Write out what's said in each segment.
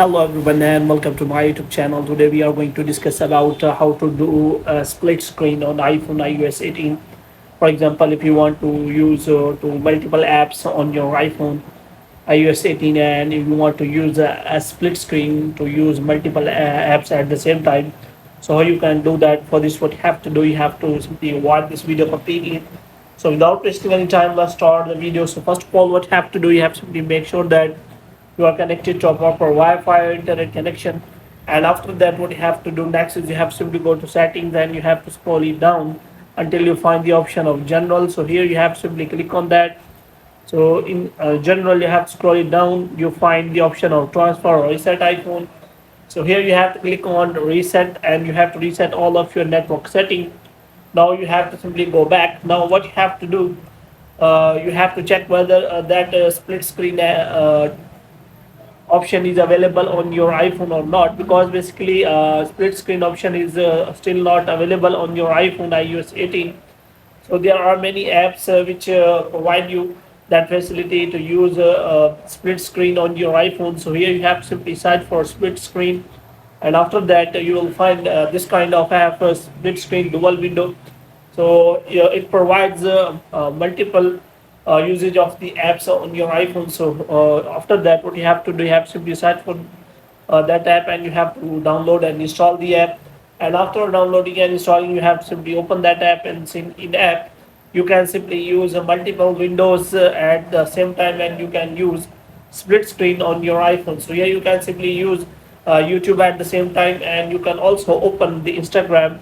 Hello everyone and welcome to my YouTube channel. Today we are going to discuss about how to do a split screen on iPhone iOS 18. For example, if you want to use to multiple apps on your iPhone iOS 18 and if you want to use a split screen to use multiple apps at the same time. So how you can do that? For this, what you have to do, you have to simply watch this video completely. So without wasting any time, let's start the video. So first of all, what you have to do, you have to simply make sure that you are connected to a proper Wi-Fi internet connection. And after that, what you have to do next is you have to simply go to settings and you have to scroll it down until you find the option of general. So here you have to simply click on that. So in general, you have to scroll it down. You find the option of transfer or reset iPhone. So here you have to click on reset and you have to reset all of your network setting. Now you have to simply go back. Now what you have to do, you have to check whether that split screen option is available on your iPhone or not, because basically split screen option is still not available on your iPhone iOS 18. So there are many apps which provide you that facility to use split screen on your iPhone. So here you have to simply search for split screen, and after that you will find this kind of app, split screen dual window. So yeah, it provides multiple usage of the apps on your iPhone. So after that, what you have to do, you have to simply search for that app and you have to download and install the app. And after downloading and installing, you have to simply open that app, and in app you can simply use multiple windows at the same time, and you can use split screen on your iPhone. So here you can simply use YouTube at the same time, and you can also open the Instagram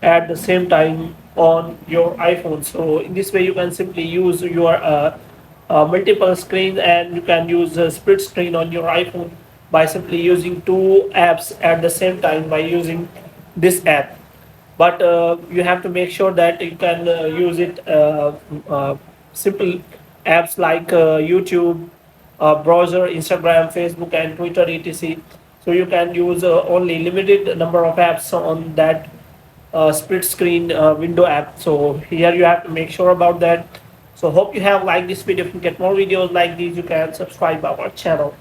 at the same time on your iPhone. So in this way, you can simply use your multiple screens, and you can use a split screen on your iPhone by simply using two apps at the same time by using this app. But you have to make sure that you can use it simple apps like YouTube, browser, Instagram, Facebook, and Twitter, etc. So you can use only limited number of apps on that split screen window app. So here you have to make sure about that. So hope you have liked this video. If you get more videos like these, you can subscribe our channel.